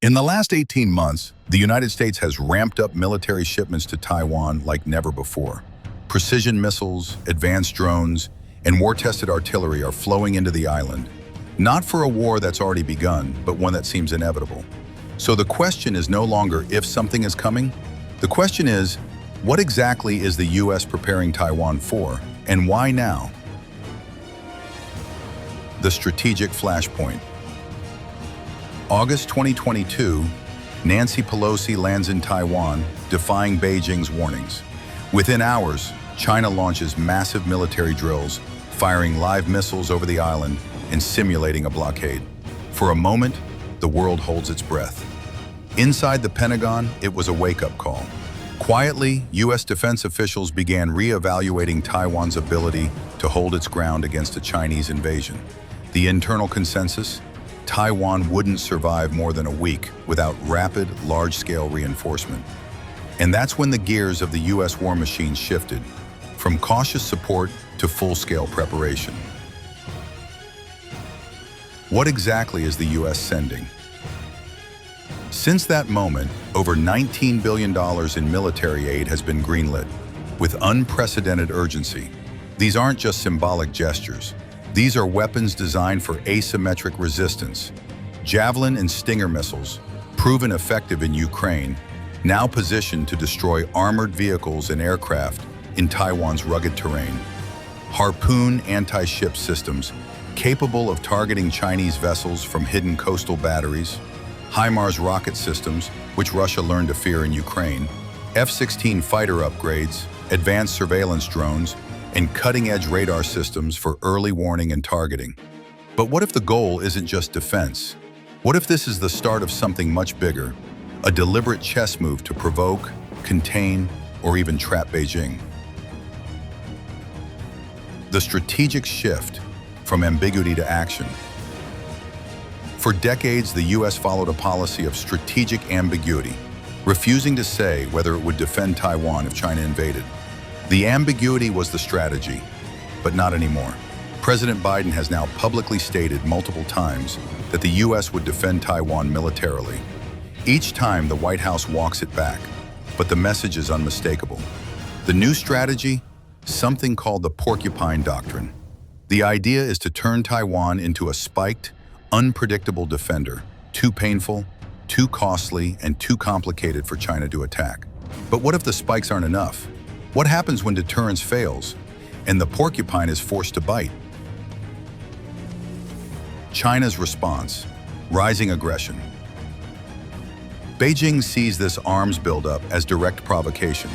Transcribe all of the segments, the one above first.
In the last 18 months, the United States has ramped up military shipments to Taiwan like never before. Precision missiles, advanced drones, and war-tested artillery are flowing into the island, not for a war that's already begun, but one that seems inevitable. So the question is no longer if something is coming. The question is, what exactly is the U.S. preparing Taiwan for, and why now? The strategic flashpoint. August 2022, Nancy Pelosi lands in Taiwan, defying Beijing's warnings. Within hours, China launches massive military drills, firing live missiles over the island and simulating a blockade. For a moment, the world holds its breath. Inside the Pentagon, it was a wake-up call. Quietly, U.S. defense officials began re-evaluating Taiwan's ability to hold its ground against a Chinese invasion. The internal consensus? Taiwan wouldn't survive more than a week without rapid, large-scale reinforcement. And that's when the gears of the U.S. war machine shifted, from cautious support to full-scale preparation. What exactly is the U.S. sending? Since that moment, over $19 billion in military aid has been greenlit, with unprecedented urgency. These aren't just symbolic gestures. These are weapons designed for asymmetric resistance. Javelin and Stinger missiles, proven effective in Ukraine, now positioned to destroy armored vehicles and aircraft in Taiwan's rugged terrain. Harpoon anti-ship systems, capable of targeting Chinese vessels from hidden coastal batteries. HIMARS rocket systems, which Russia learned to fear in Ukraine. F-16 fighter upgrades, advanced surveillance drones, and cutting-edge radar systems for early warning and targeting. But what if the goal isn't just defense? What if this is the start of something much bigger, a deliberate chess move to provoke, contain, or even trap Beijing? The strategic shift from ambiguity to action. For decades, the U.S. followed a policy of strategic ambiguity, refusing to say whether it would defend Taiwan if China invaded. The ambiguity was the strategy, but not anymore. President Biden has now publicly stated multiple times that the U.S. would defend Taiwan militarily. Each time, the White House walks it back, but the message is unmistakable. The new strategy? Something called the porcupine doctrine. The idea is to turn Taiwan into a spiked, unpredictable defender, too painful, too costly, and too complicated for China to attack. But what if the spikes aren't enough? What happens when deterrence fails and the porcupine is forced to bite? China's response: rising aggression. Beijing sees this arms buildup as direct provocation.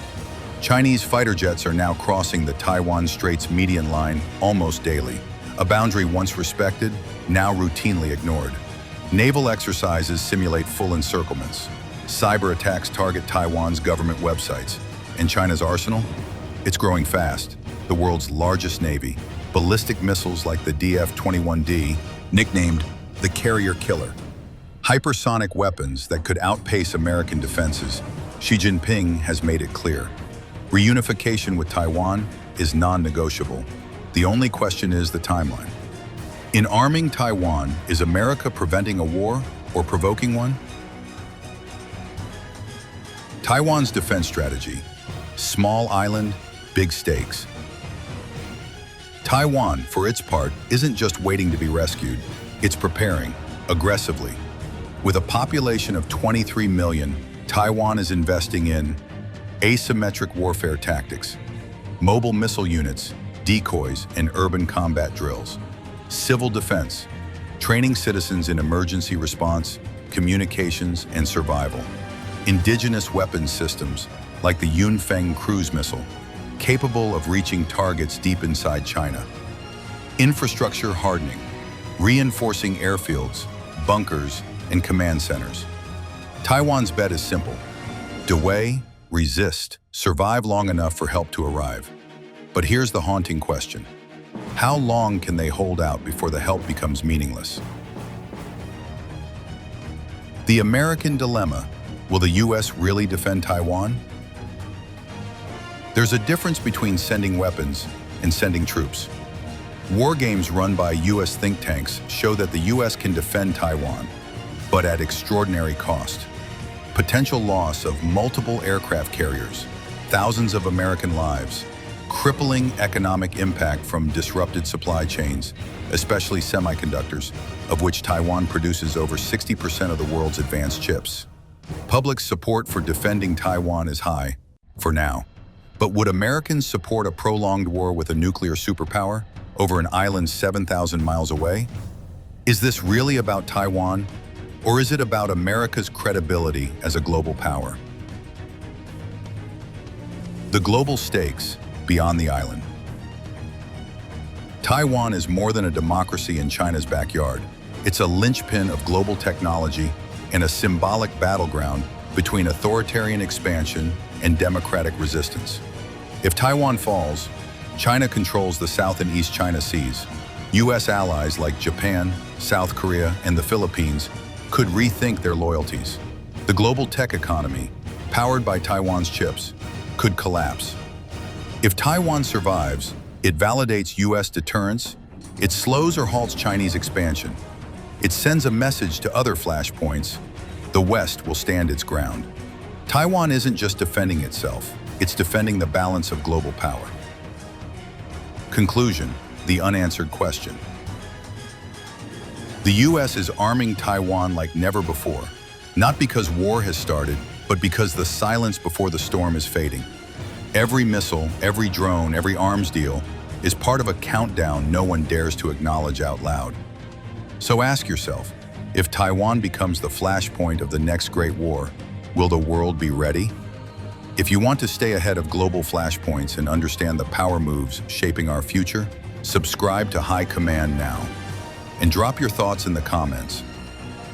Chinese fighter jets are now crossing the Taiwan Strait's median line almost daily, a boundary once respected, now routinely ignored. Naval exercises simulate full encirclements. Cyber attacks target Taiwan's government websites. And China's arsenal? It's growing fast. The world's largest navy. Ballistic missiles like the DF-21D, nicknamed the Carrier Killer. Hypersonic weapons that could outpace American defenses. Xi Jinping has made it clear. Reunification with Taiwan is non-negotiable. The only question is the timeline. In arming Taiwan, is America preventing a war or provoking one? Taiwan's defense strategy: small island, big stakes. Taiwan, for its part, isn't just waiting to be rescued, it's preparing, aggressively. With a population of 23 million, Taiwan is investing in asymmetric warfare tactics, mobile missile units, decoys, and urban combat drills. Civil defense, training citizens in emergency response, communications, and survival. Indigenous weapons systems, like the Yunfeng cruise missile, capable of reaching targets deep inside China. Infrastructure hardening, reinforcing airfields, bunkers, and command centers. Taiwan's bet is simple: delay, resist, survive long enough for help to arrive. But here's the haunting question: how long can they hold out before the help becomes meaningless? The American dilemma: will the U.S. really defend Taiwan? There's a difference between sending weapons and sending troops. War games run by U.S. think tanks show that the U.S. can defend Taiwan, but but at extraordinary cost. Potential loss of multiple aircraft carriers, thousands of American lives, crippling economic impact from disrupted supply chains, especially semiconductors, of which Taiwan produces over 60% of the world's advanced chips. Public support for defending Taiwan is high, for now. But would Americans support a prolonged war with a nuclear superpower over an island 7,000 miles away? Is this really about Taiwan, or is it about America's credibility as a global power? The global stakes beyond the island. Taiwan is more than a democracy in China's backyard. It's a linchpin of global technology and a symbolic battleground between authoritarian expansion and democratic resistance. If Taiwan falls, China controls the South and East China Seas. U.S. allies like Japan, South Korea, and the Philippines could rethink their loyalties. The global tech economy, powered by Taiwan's chips, could collapse. If Taiwan survives, it validates U.S. deterrence, it slows or halts Chinese expansion. It sends a message to other flashpoints: the West will stand its ground. Taiwan isn't just defending itself, it's defending the balance of global power. Conclusion: the unanswered question. The U.S. is arming Taiwan like never before, not because war has started, but because the silence before the storm is fading. Every missile, every drone, every arms deal is part of a countdown no one dares to acknowledge out loud. So ask yourself, if Taiwan becomes the flashpoint of the next great war, will the world be ready? If you want to stay ahead of global flashpoints and understand the power moves shaping our future, subscribe to High Command now. And drop your thoughts in the comments.